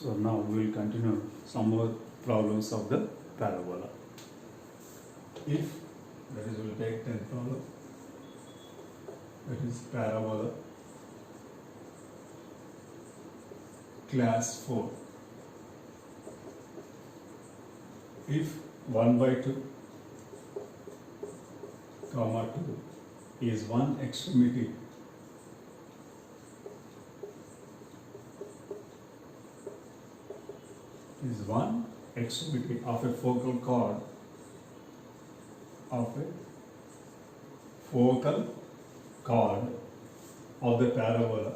So now we will continue some more problems of the parabola. If, that is, we will take 10th problem, that is parabola, class 4. If 1 by 2, comma 2 is one extremity of a focal chord of the parabola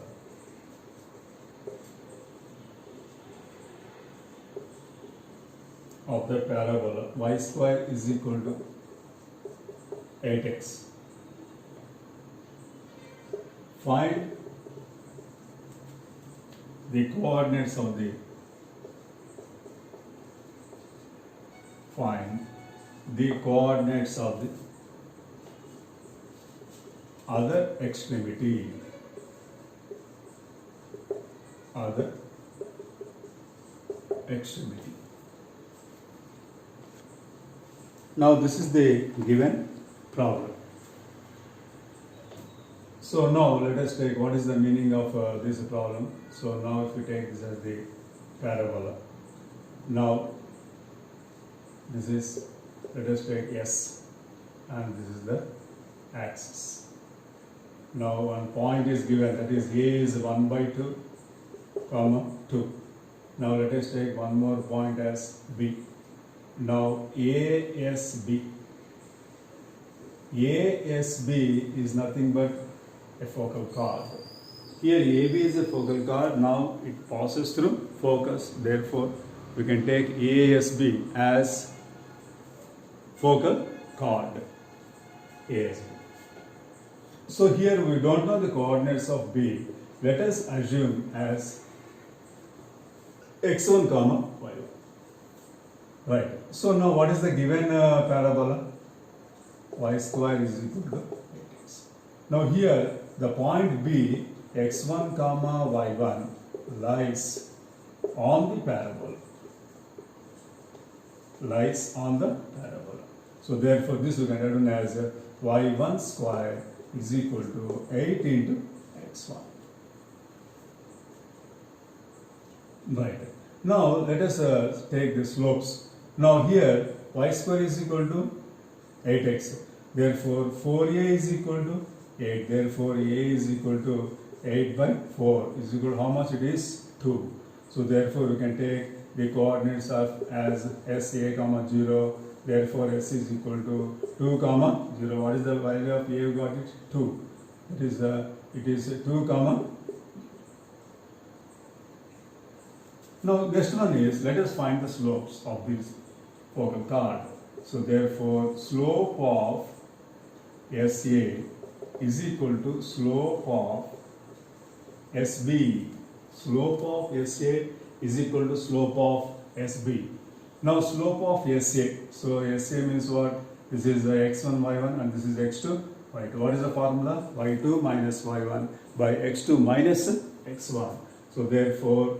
y square is equal to 8x. Find the coordinates of the other extremity. Now this is the given problem. So now let us take what is the meaning of this problem. So now if we take this as the parabola, now this is, let us take S, and this is the axis. Now one point is given, that is A is 1 by 2, comma 2. Now let us take one more point as B. Now ASB is nothing but a focal chord. Here AB is a focal chord, now it passes through focus, therefore we can take ASB as focal chord. ASB. So here we don't know the coordinates of B. Let us assume as x1 comma y1. Right. So now what is the given parabola? Y square is equal to 8x. Now here the point B, x1 comma y1, lies on the parabola. So therefore this we can write as y1 square is equal to 8 into x1. Right. Now let us take the slopes. Now here y square is equal to 8x. Therefore 4a is equal to 8. Therefore a is equal to 8 by 4 is equal to how much it is? 2. So therefore we can take the coordinates of as sa comma 0. Therefore s is equal to 2 comma 0. What is the value of a? You got it? 2. It is 2 comma. Now next one is, let us find the slopes of this focal chord. So therefore slope of SA is equal to slope of SB. Slope of SA is equal to slope of SB. Now slope of SA. So SA means what? This is x1 y1 and this is x2 y2. What is the formula? y2 minus y1 by x2 minus x1. So therefore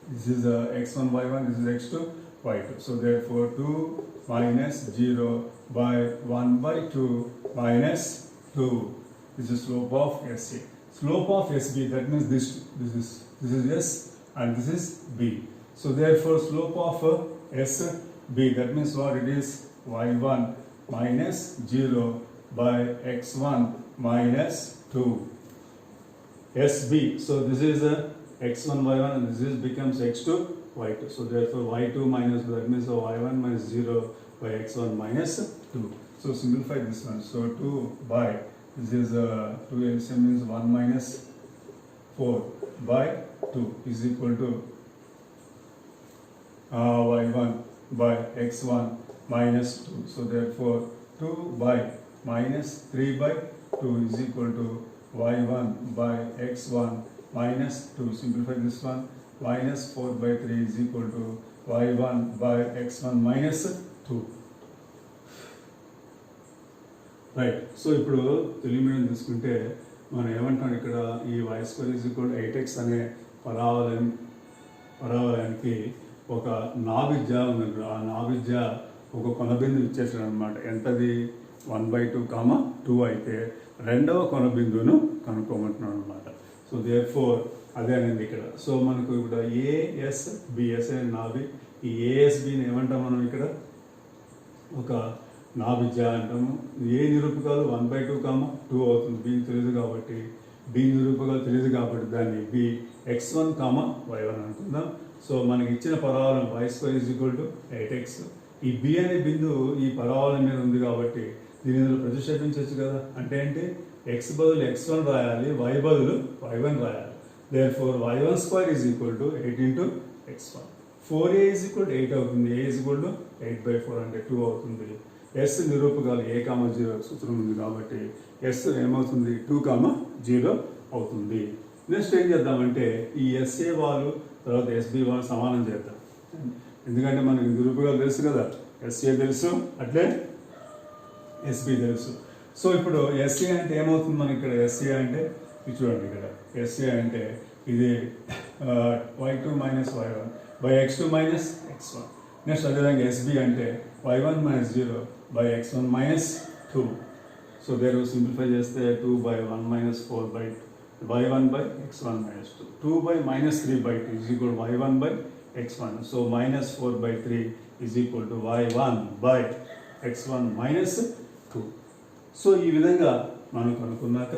this is x1 y1, this is x2 y2. So therefore 2 minus 0 by 1 by 2 minus 2. This is slope of SA. Slope of SB, that means this is S and this is B. So therefore slope of SB, that means what it is? y1 minus 0 by x1 minus 2. SB. So this is x1 y1 and this becomes x2 y2. So therefore y2 minus, that means y1 minus 0 by x1 minus 2. So simplify this one. So 2 by, this is 2 LCM means 1 minus 4 by 2 is equal to y1 by x1 minus 2. So therefore 2 by minus 3 by 2 is equal to y1 by x1 minus 2. Simplify this one. Minus 4 by 3 is equal to y1 by x1 minus 2. Right. So ఇప్పుడు Telugu medium తీసుకుంటే మనం ఏమంటాం, ఇక్కడ ఈ y² = 8x అనే పరావలని పరావలయానికి ఒక నాభిజ్య ఉంది. ఆ నాభిజ్య ఒక కొనబిందు ఇచ్చేసాడు అనమాట. ఎంతది 1/2, 2 అయితే రెండవ కొనబిందువును కనుక్కోమంటున్నాడు అనమాట. సో దేర్ ఫోర్ అదే అనేది ఇక్కడ. సో మనకు ఇప్పుడు ఏఎస్బిఎస్ అనే నాభి. ఈ ఏఎస్బిని ఏమంటాం మనం ఇక్కడ? ఒక నాభిజ్య అంటాము. ఏ నిరూపకాలు 1/2, 2 అవుతుంది. బి తెలియదు కాబట్టి, బి నిరూపకాలు తెలియదు కాబట్టి దాన్ని బి x1, y1 అనుకుందాం. సో మనకి ఇచ్చిన పరావలం y² 8x. ఈ బి అనే బిందువు ఈ పరావలం మీద ఉంది కాబట్టి దీని ఇందులో ప్రతిక్షేపించవచ్చు కదా. అంటే ఏంటి? x బదులు x1 రాయాలి, y బదులు y1 రాయాలి. therefore y1² 8 into x1. 4a 8 అవుతుంది. a 8/4 అంటే 2 అవుతుంది. s నిరూపకాలు a, 0 సూత్రం ఉంది కాబట్టి s ఏమవుతుంది? 2, 0 అవుతుంది. నెక్స్ట్ ఏం చేద్దామంటే ఈ SA వాళ్ళు తర్వాత SB వాళ్ళు సమానం చేద్దాం. ఎందుకంటే మనకి నిరూపకాలు తెలుసు కదా. SA తెలుసు, అట్లే SB తెలుసు. సో ఇప్పుడు SA అంటే ఏమవుతుంది మనకి ఇక్కడ? SA అంటే ఇది చూడండి, ఇక్కడ SA అంటే ఇది y2 - y1 by x2 - x1. Next అదేవిధంగా SB అంటే y1 - 0 by x1 - 2. So there simplify చేస్తే 2/1 - 4 by y1 by x1 - 2. 2 by -3/2 is equal to y1 by x1. So -4/3 is equal to y1 by x1 - 2. So ఈ విధంగా మనం కనుక్కున్నాక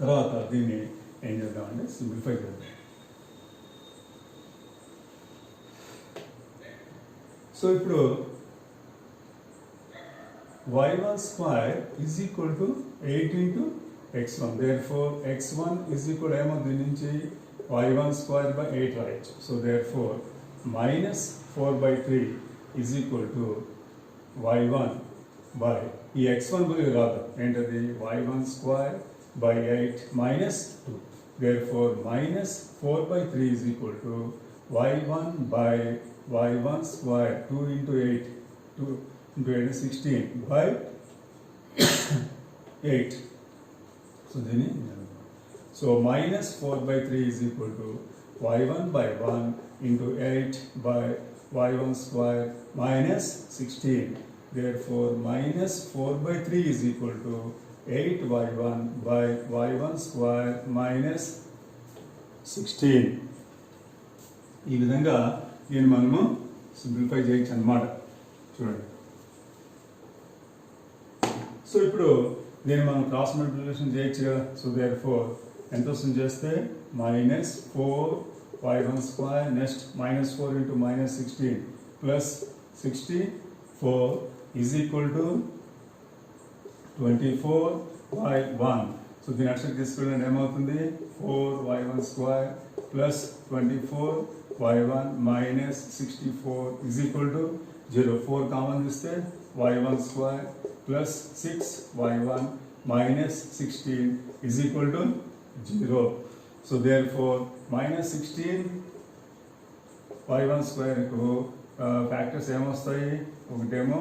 తర్వాత దీన్ని ఏం చేద్దామంటే సింప్లిఫై చేద్దాం. సో ఇప్పుడు y1² is equal to 8 into x1. therefore x1 is equal to ఏమో దీని నుంచి y1² by 8 రాయొచ్చు. So therefore -4/3 is equal to y1 by ఈ x1 బదులు రాదు. ఏంటది? y1² by 8 minus 2. therefore -4/3 is equal to y1 by y1². 2 into 8, 2 into 8 is 16 by 8. So then -4/3 is equal to y1 by 1 into 8 by y1² minus 16. Therefore -4/3 is equal to 8y1 by y1² minus 16. ఈ విధంగా దీన్ని మనము simplify చేయొచ్చు అన్నమాట. చూడండి. So ఇప్పుడు దీన్ని మనం క్రాస్ మల్టిప్లికేషన్ చేయొచ్చు కదా. సో therefore ఎంత వస్తుంది చేస్తే -4y1². Next -4 into -16 plus 64 is equal to 24y1. So దీని అక్షరం తీసుకెళ్ళండి, ఏమవుతుంది? 4y1² plus 24y1 minus 64 is equal to 0. 4 common తీస్తే y1² plus 6y1 minus 16 is equal to 0. So therefore -16 y1² కు ఫ్యాక్టర్స్ ఏమొస్తాయి? ఒకటేమో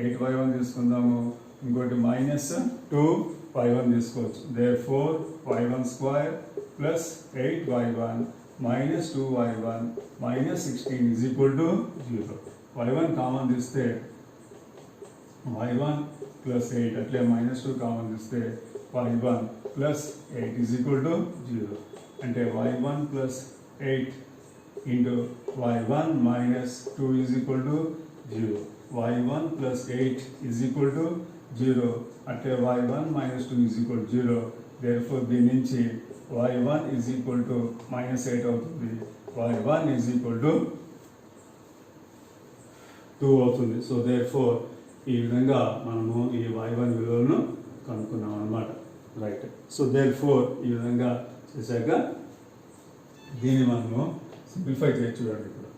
8y1 తీసుకుందాము, ఇంకోటి -2y1 తీసుకోవచ్చు. therefore y1² plus 8y1 minus 2y1 minus 16 is equal to 0. y1 common తీస్తే y1 plus 8, అట్లే -2 common తీస్తే y1 plus 8 is equal to 0. అంటే y1 plus 8 into y1 minus 2 is equal to 0. y1 plus 8 is equal to 0. అట్లే y1 minus 2 is equal to 0. therefore దీని నుంచి y1 is equal to -8 అవుతుంది. y1 is equal to 2 అవుతుంది. So therefore ఈ విధంగా మనము ఈ y1 విలువలను కనుక్కున్నాం అన్నమాట. రైట్. సో therefore ఈ విధంగా చేశాక దీన్ని మనము సింప్లిఫై చేసి చూడండి. ఇప్పుడు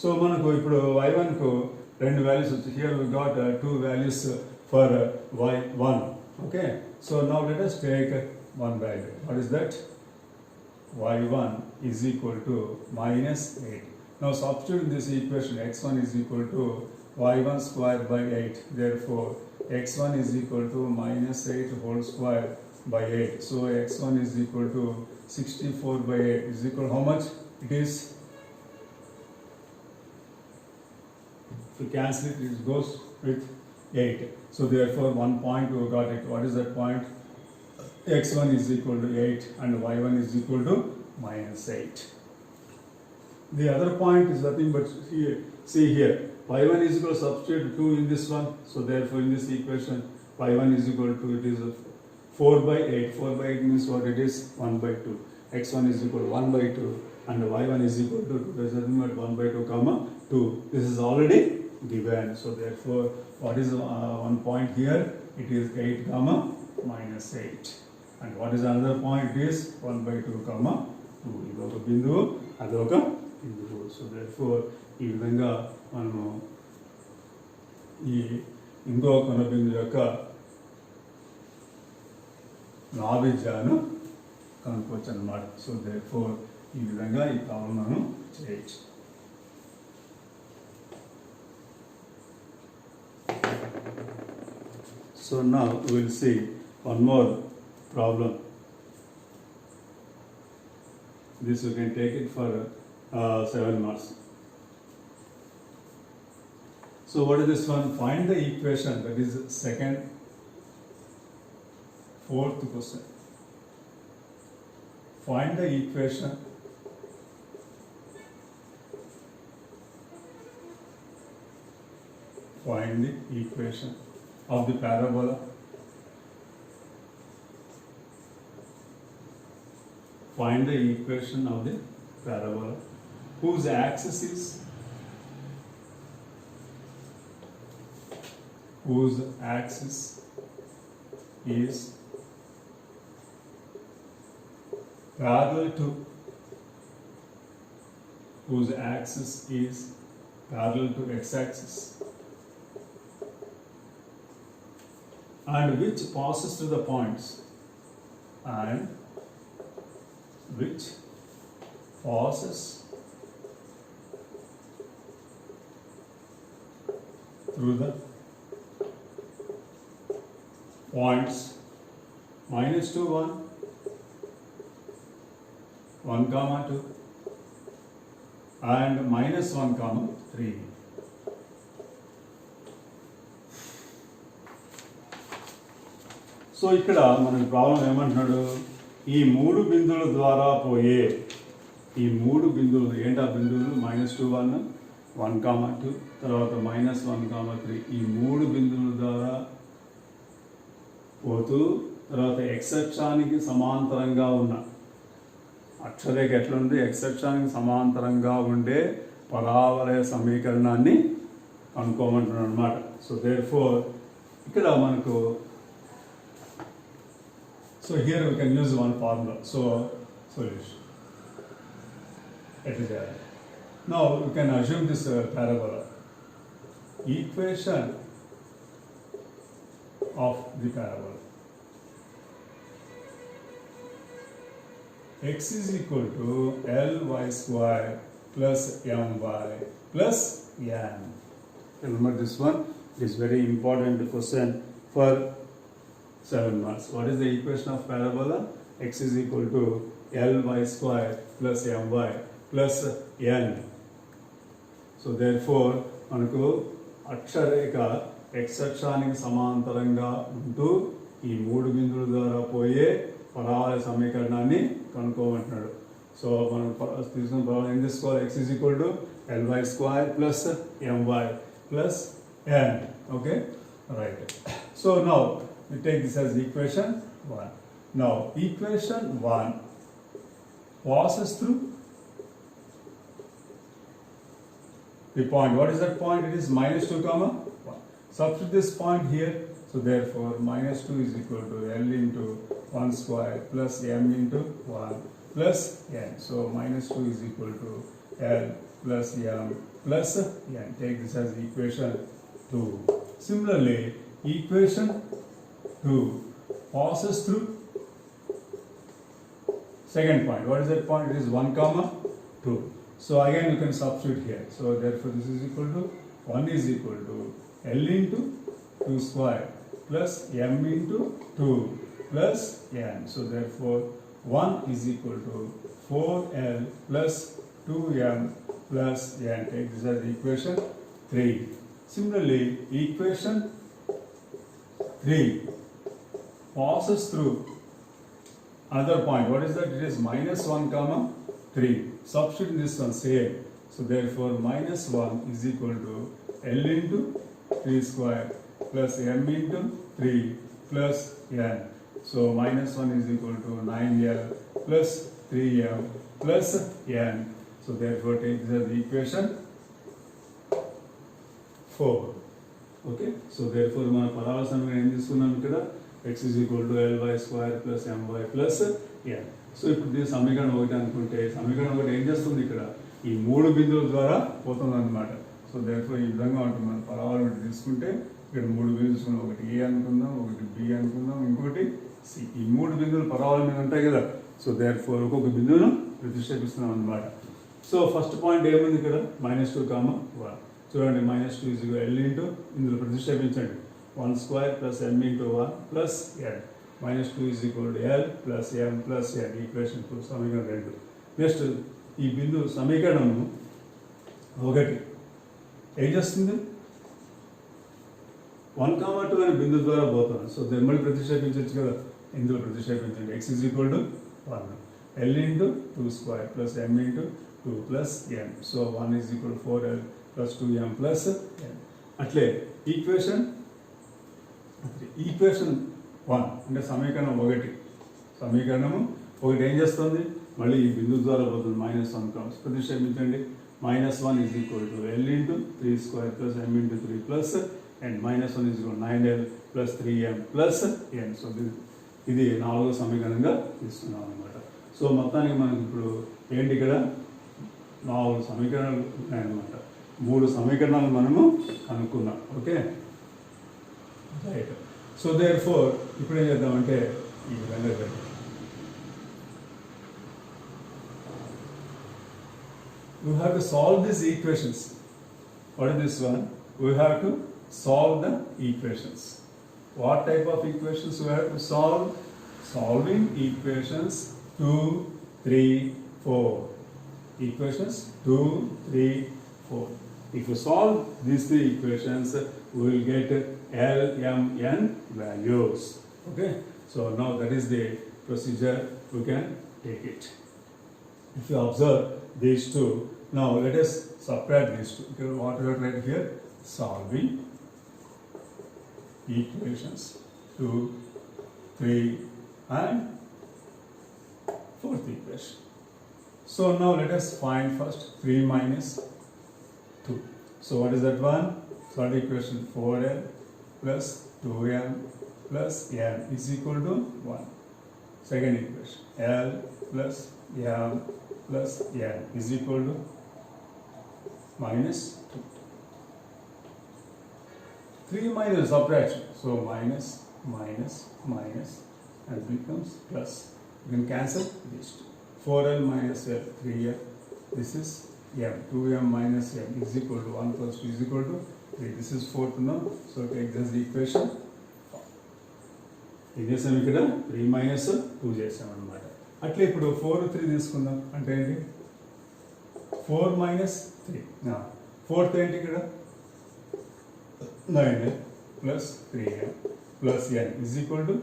సో మనకు ఇప్పుడు y1 కు రెండు వాల్యూస్ వచ్చాయి. Here we got 2 values for y1. okay, so now let us take one value. What is that? y1 is equal to -8. now substitute in this equation x1 is equal to y1² by 8. therefore x1 is equal to minus 8 whole square by 8. So x1 is equal to 64 by 8 is equal to how much? It is, if you cancel it, it goes with 8. So therefore 1 point we got it. What is that point? x1 is equal to 8 and y1 is equal to minus 8. The other point is nothing but here. See here, y1 is equal to substitute 2 in this one. So therefore in this equation, y1 is equal to, it is 4 by 8. 4 by 8 means what it is? 1 by 2. x1 is equal to 1 by 2 and y1 is equal to 2. There is nothing but 1 by 2 comma 2. This is already given. So therefore what is one point here? It is 8 comma minus 8. And what is another point? It is 1 by 2 comma 2. ఇది ఒక బిందువు, అదొక బిందువు. So therefore ఈ విధంగా మనము ఈ ఇంకో కొన బిందువు యొక్క నాభిజ్యాను కనుక్కోవచ్చు అన్నమాట. సో therefore ఈ విధంగా ఈ ప్రాబ్లం మనం చేయొచ్చు. So now we will see one more problem. This you can take it for 7 marks. So what is this one? Find the equation, that is second, fourth question. Find the equation of the parabola. Find the equation of the parabola whose axis is parallel to x-axis and which passes through the points minus 2, 1 comma 2 and minus 1 comma 3. So ఇక్కడ మనకి problem ఏమంటున్నాడు? ఈ మూడు బిందువుల ద్వారా పోయే ఈ మూడు బిందువులు ఏంటి? ఆ బిందువులు -2, 1, 1 comma 2, తర్వాత -1 comma 3. ఈ మూడు బిందువుల ద్వారా పోతూ తర్వాత x అక్షానికి సమాంతరంగా ఉన్న అక్షరేఖ ఎట్లుంది? x అక్షానికి సమాంతరంగా ఉండే పరావలయ సమీకరణాన్ని కనుక్కోమంటున్నాడు అనమాట. సో therefore ఇక్కడ మనకు here we can use one formula. So solution. Now we can assume this parabola. Equation of the parabola. X is equal to Ly square plus My plus n. Remember this one is very important question for 7 marks. What is the equation of parabola? X is equal to Ly square plus My plus n. So therefore మనకు అక్షరేఖ x అక్షానికి సమాంతరంగా ఉంటూ ఈ మూడు బిందువుల ద్వారా పోయే పరావలయ సమీకరణాన్ని కనుక్కోమంటున్నాడు. సో మనం తీసుకున్న ప్రాబ్లం ఏం తీసుకోవాలి? X is equal to Ly square plus My plus n. Okay, right. So now we take this as equation 1. Now equation 1 passes through the point. What is that point? It is -2 comma 1. Substitute this point here. So therefore -2 is equal to L into 1 square plus M into 1 plus N. So -2 is equal to L plus M plus N. Take this as equation 2. Similarly, equation 2 passes through second point. What is that point? It is 1 comma 2. So again you can substitute here. So therefore this is equal to 1 is equal to L into 2 square plus m into 2 plus n. So therefore 1 is equal to 4l plus 2m plus n. Take this as equation 3. Similarly, equation 3 passes through another point. What is that? It is minus 1 comma 3. Substitute this one same. So therefore minus 1 is equal to L into 3 square plus m into 3 plus n. So minus 1 is equal to 9l plus 3m plus n. So therefore take this as the equation 4. Okay. So therefore మన పరాల సమీకరణం ఏం తీసుకున్నాం ఇక్కడ x is equal to ly square plus my plus n. So ఇప్పుడు దీని సమీకరణం ఒకటి అనుకుంటే సమీకరణం ఒకటి ఏం చేస్తుంది ఇక్కడ ఈ మూడు బిందువుల ద్వారా పోతుంది అన్నమాట. సో therefore ఈ విధంగా ఉంటుంది. మన పరాలు ఒకటి తీసుకుంటే ఇక్కడ మూడు బిందువులు తీసుకున్నాం. ఒకటి ఏ అనుకుందాం, ఒకటి బి అనుకుందాం, ఇంకోటి సి. ఈ మూడు బిందువులు పరాల మీద ఉంటాయి కదా. సో therefore ఒక్కొక్క బిందువును ప్రతిష్ఠిస్తున్నాం అన్నమాట. సో ఫస్ట్ పాయింట్ ఏముంది ఇక్కడ -2 కామా 1. చూడండి -2 is equal L into ఇందులో ప్రతిష్ఠించండి 1 square plus m into 1 plus n. -2 is equal to L plus m plus n. Equation 2 సమీకరణం 2. నెక్స్ట్ ఈ బిందువు సమీకరణము ఒకటి ఏం చేస్తుంది 1, 2 అనే బిందువు ద్వారా పోతుంది. సో మళ్ళీ ప్రతిష్ఠించవచ్చు కదా. ఇందులో ప్రతిష్ఠించండి x is equal to 1 L into 2 square plus m into 2 plus n. So 1 is equal to 4l plus 2m plus n. అట్లే ఈక్వేషన్ 1 అంటే సమీకరణం 1. సమీకరణము 1 ఏం చేస్తుంది మళ్ళీ ఈ బిందువు ద్వారా పోతుంది -1 కామ్స్ ప్రతిక్షేపించండి. -1 is equal to L into 3 square plus m into 3 plus and -1 is equal to 9l plus 3m plus n. So ఇది 4వ సమీకరణంగా తీసుకున్నాం అన్నమాట. సో మొత్తానికి మనకి ఇప్పుడు ఏంటి ఇక్కడ 4 సమీకరణాలు ఉన్నాయన్నమాట. 3 సమీకరణాలు మనము కనుక్కున్నాం. Okay right. సో therefore ఇప్పుడు ఏం చేద్దామంటే ఈ విధంగా we have to solve these equations. What is this one? We have to solve the equations. What type of equations we have to solve? Solving equations 2, 3, 4. Equations 2, 3, 4. If you solve these 3 equations, we will get L, M, N values. Okay. So now that is the procedure. We can take it. If you observe these two, now let us subtract these two. Okay, what we have right here? Solving equations 2, 3, and 4th equation. So now let us find first 3 minus 2. So what is that one? Third equation 4l plus 2m plus n is equal to 1. Second equation L plus m plus n is equal to -2. 3 minus subtraction. So minus and becomes plus. You can cancel these two. 4l minus l 3l. This is m. 2m minus m is equal to 1 plus 2 is equal to 3. This is 4th now. So take this the equation. ఏం చేసాం ఇక్కడ 3 minus 2 చేసాం అన్నమాట. అట్లా ఇప్పుడు 4, 3 తీసుకుందాం. అంటే ఏంటి 4 minus 3. నా 4th ఏంటి ఇక్కడ 9l plus 3m plus n is equal to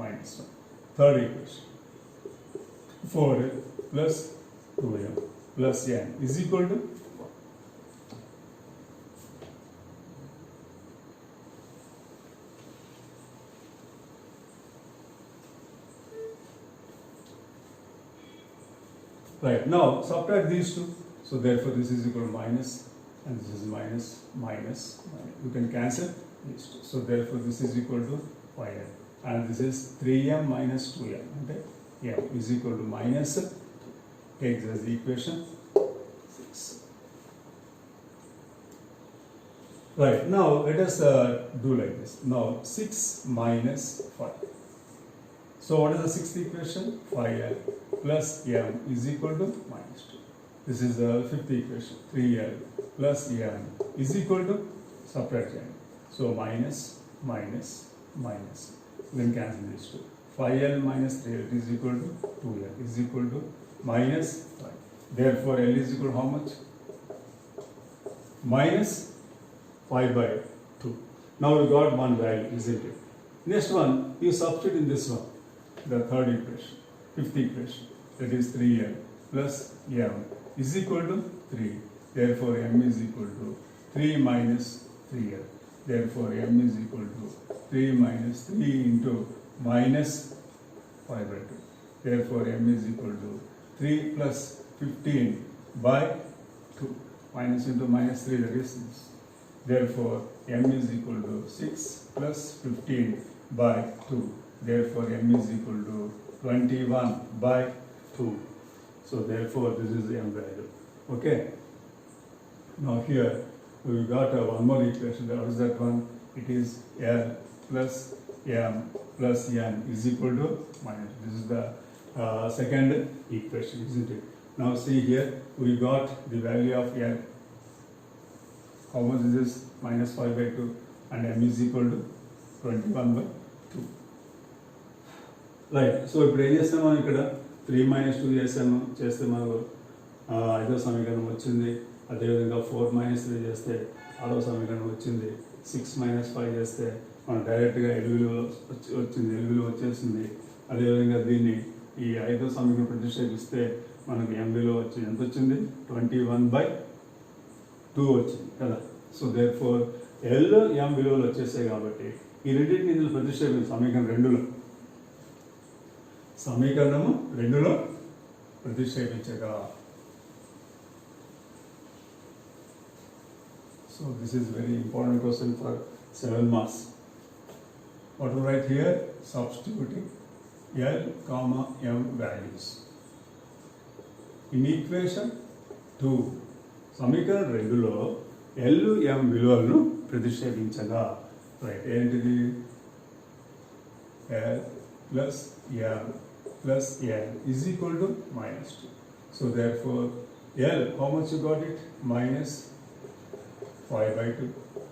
-1. Third equation 4l plus 2m plus n is equal to 1. Right, now subtract these two. So therefore this is equal to minus and this is minus. You can cancel these two. So therefore this is equal to 5m and this is 3m minus 2m. Okay? M is equal to minus. Take this as the equation 6. Right, now let us do like this. Now 6 minus 5. So what is the 6th equation? 5l plus m is equal to -2. This is the 5th equation. 3l plus m is equal to subtract m. So minus minus. Then cancel these two. 5L minus 3L is equal to 2L is equal to minus 5. Therefore, L is equal to how much? Minus 5 by 2. Now we got one value, isn't it? Next one, you substitute in this one, the third equation, fifth equation, that is 3L plus M is equal to 3. Therefore, M is equal to 3 minus 3L. Therefore, M is equal to 3 minus 3 into minus 5 by 2. Therefore, M is equal to 3 plus 15 by 2. Minus into minus 3, that is 6. Therefore, M is equal to 6 plus 15 by 2. Therefore, M is equal to 21 by 2. So, therefore, this is M value. Okay. Now, here we got one more equation. What is that one? It is L plus M plus N is equal to minus. This is the second equation, isn't it? Now, see here, we got the value of L. How much is this? Minus 5 by 2, and M is equal to 21 by 2. Right. So, ఇప్పుడు ఏం చేస్తాం మనం ఇక్కడ 3 minus 2 చేస్తాము, చేస్తే మనకు ఐదో సమీకరణం వచ్చింది. అదేవిధంగా 4 minus 3 చేస్తే ఆరో సమీకరణం వచ్చింది. 6 minus 5 చేస్తే మనం డైరెక్ట్గా ఎల్ విలువ వచ్చింది, ఎల్ విలువ వచ్చేసింది. అదేవిధంగా దీన్ని ఈ ఐదో సమీకరణం ప్రతిక్షేపిస్తే మనకు ఎం విలువ వచ్చింది. ఎంత వచ్చింది? 21 by 2 వచ్చింది కదా. So there four L M విలువలు వచ్చేసాయి కాబట్టి ఈ రెండింటిని ఇందులో ప్రతిక్షేపం సమీకరణం 2లో, సమీకరణము 2లో ప్రతిక్షేపించగా. So this is very important question for 7 marks. What to write here? Substituting L, M values. In equation 2, సమీకరణం 2లో L, M విలువలను ప్రతిక్షేపించగా. రైట్, ఏంటిది? L plus M plus N is equal to minus 2. So therefore L, how much you got it? Minus 5 by 2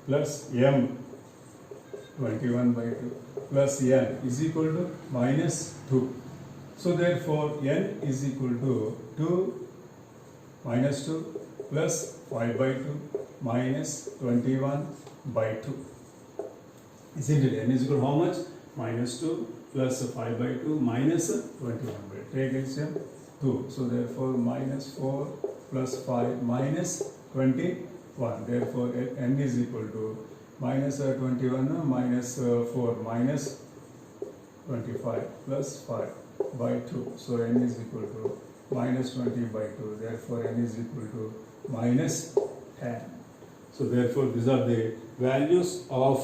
plus M 21 by 2 plus N is equal to minus 2. So therefore N is equal to 2 minus 2 plus 5 by 2 minus 21 by 2. Isn't it? N is equal to how much? Minus 2 plus 5 by 2 minus 21 by 2. Take LCM 2. So therefore minus 4 plus 5 minus 21. Therefore N is equal to minus 21 minus 4 minus 25 plus 5 by 2. So N is equal to minus 20 by 2. Therefore N is equal to minus 10. So therefore these are the values of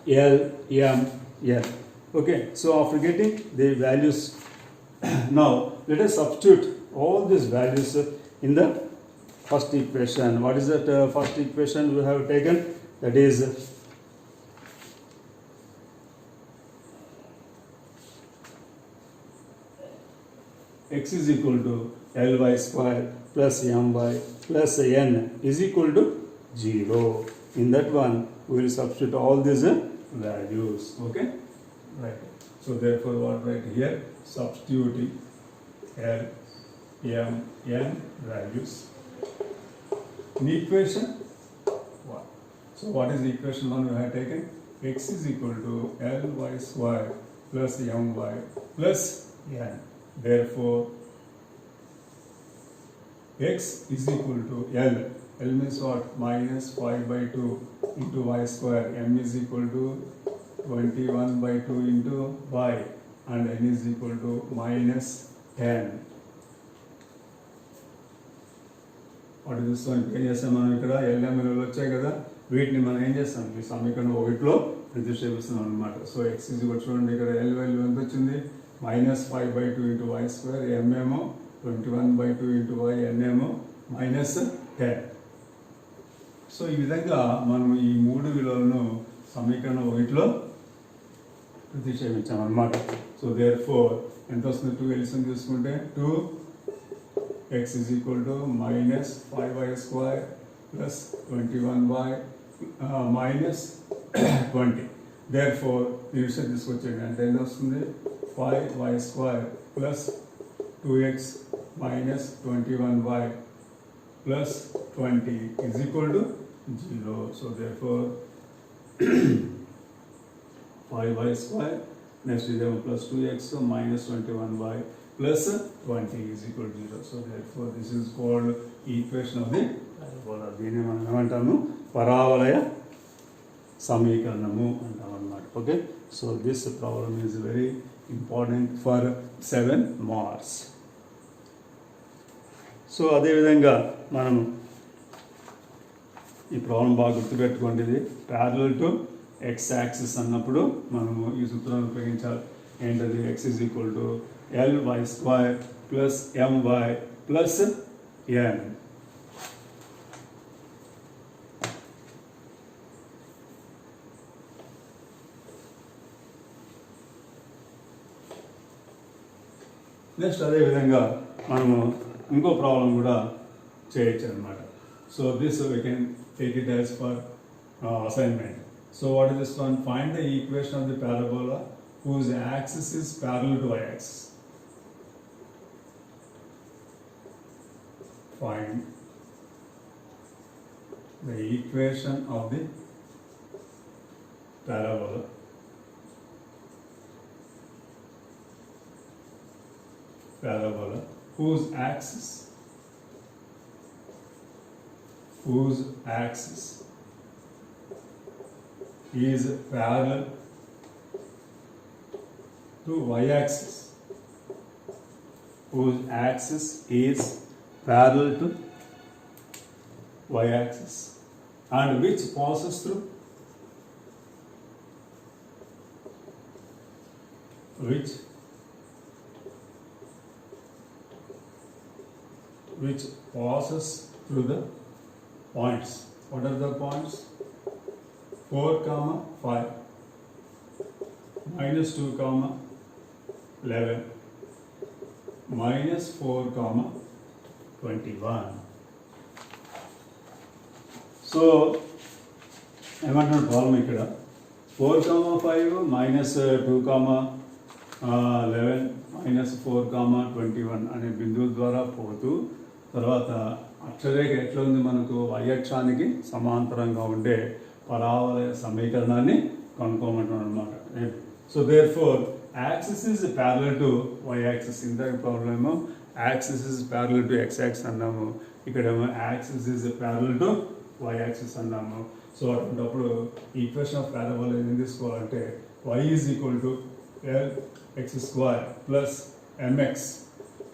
L, M, N. Okay, so after getting the values, now let us substitute all these values in the first equation. What is that first equation we have taken? That is x is equal to Ly square plus My plus N is equal to 0. In that one, we will substitute all these values. Okay? Right. So therefore, what write here? Substituting L, M, N values in equation 1. So what is equation 1 we have taken? X is equal to Ly square plus My plus N. Therefore, x is equal to L. L means what? Minus 5 by 2 into y square. M is equal to 21 by 2 into y. And N is equal to minus 10. What is this one? ఏం చేస్తాం మనం ఇక్కడ? LM విలువలు వచ్చాయి కదా, వీటిని మనం ఏం చేస్తాం? ఈ సమీకరణం 1లో ప్రతిక్షేపిస్తున్నాం అనమాట. సో x is equal, చూడండి ఇక్కడ L వాల్యూ ఎంత వచ్చింది? minus 5 by 2 into y square. M ఏమో 21 by 2 into y. N ఏమో minus 10. సో ఈ విధంగా మనం ఈ 3 విలువలను సమీకరణం 1లో ప్రతిక్షేపించాం అన్నమాట. సో దేర్ ఫోర్ ఎంత వస్తుంది? 2 ఎల్సిఎం తీసుకుంటే 2x is equal to minus 5y square plus 21y minus 20. therefore ఈ విషయం తీసుకొచ్చేయండి అంటే ఎంత వస్తుంది 5y² plus 2x minus 21y plus 20 is equal to 0. So therefore 5y² next is plus 2x minus 21y plus 20 is equal to 0. So therefore this is called equation of the parabola. దీన్ని మనం ఏమంటాము పరావలయ సమీకరణము అంటాం అన్నమాట. Okay, so this problem is very important for 7 marks. So అదేవిధంగా మనం ఈ problem బాగా గుర్తుపెట్టుకోండి. ఇది ప్యారలల్ టు ఎక్స్ యాక్సిస్ అన్నప్పుడు మనము ఈ సూత్రాన్ని ఉపయోగించాలి. ఏంటది? X is equal to Ly² plus my plus n. Next అదేవిధంగా మనము ఇంకో ప్రాబ్లం కూడా చేయొచ్చు అనమాట. So this we can take it as for assignment. So what is this one? Find the equation of the parabola whose axis is parallel to y-axis. Find the equation of the parabola whose axis is parallel to y-axis, whose axis is parallel to y-axis and which passes through the points. What are the points? 4, 5, minus 2, 11, minus 4, 21. So, ఏమంటున్న problem ఇక్కడ 4, 5 minus 2, 11 minus 4, 21 అనే బిందువు ద్వారా పోతూ తర్వాత అక్షరేఖ ఎట్లా ఉంది మనకు y అక్షానికి సమాంతరంగా ఉండే పరావలయ సమీకరణాన్ని కనుక్కోమంటున్నాం అనమాట. So therefore axis is parallel to y-axis. ఇంతకు problem axis is parallel to x-axis అన్నాము, ఇక్కడేమో axis is parallel to y-axis అన్నాము. సో అటువంటిప్పుడు ఈక్వేషన్ ఆఫ్ పారాబోలా ఏం తీసుకోవాలంటే y is equal to Lx² plus mx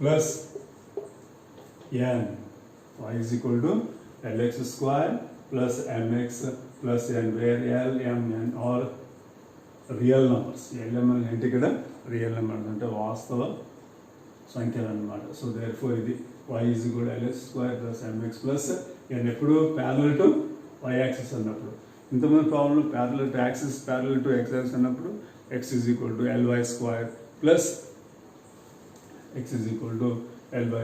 plus n. y is equal to Lx² plus mx plus n, where L, m, n are real numbers. L M L ఏంటి ఇక్కడ? Real numbers అంటే వాస్తవ సంఖ్యలు అన్నమాట. So therefore ఇది y is equal Lx² plus mx plus n ఎప్పుడు parallel to y-axis అన్నప్పుడు. ఇంతకుముందు problem parallel to axis parallel to x-axis అన్నప్పుడు x is equal to Ly² plus Ly²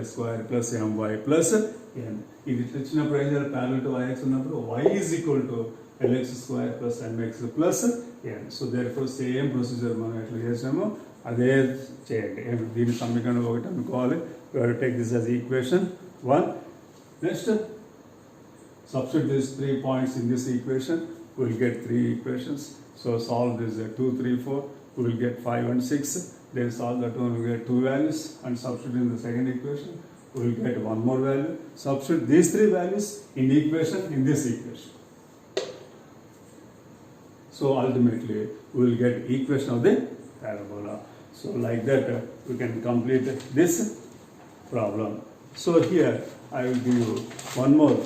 plus my plus n. ఇది ఇచ్చినప్పుడు ఏం చేయాలి? Parallel to y-axis ఉన్నప్పుడు y is equal to Lx² plus mx plus n. So therefore same procedure మనం ఎట్లా చేసామో అదే చేయండి. దీని సమీకరణం ఒకటి అనుకోవాలి. We have to take this as equation 1. Next, substitute these 3 points in this equation. We will get 3 equations. So solve this 2, 3, 4. We will get 5 and 6. Then solve that one. We will get 2 values and substitute in the second equation. We will get 1 more value. Substitute these 3 values in this equation. So ultimately we will get equation of the parabola. So like that we can complete this problem. So here I will give you one more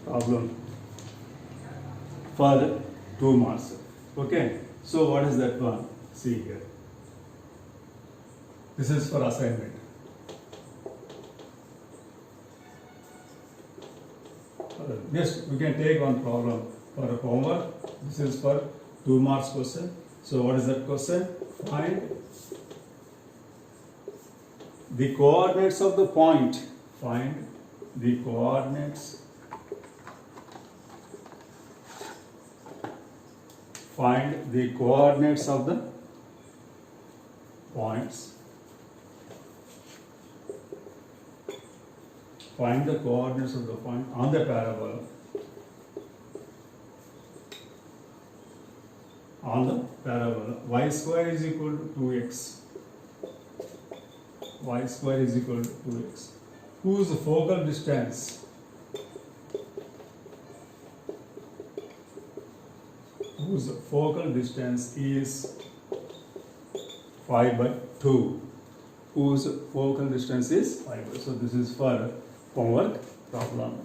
problem for 2 marks. Okay, so what is that one? See here, this is for assignment. Next we can take one problem for a homework. This is for 2 marks question. So what is that question? Find the coordinates of the point. Find the coordinates find the coordinates of the points. Find the coordinates of the point on the parabola. On the parabola, y square is equal to 2x. Y square is equal to 2x. Whose focal distance? Whose focal distance is 5/2. Whose focal distance is 5/2. So this is for homework problem.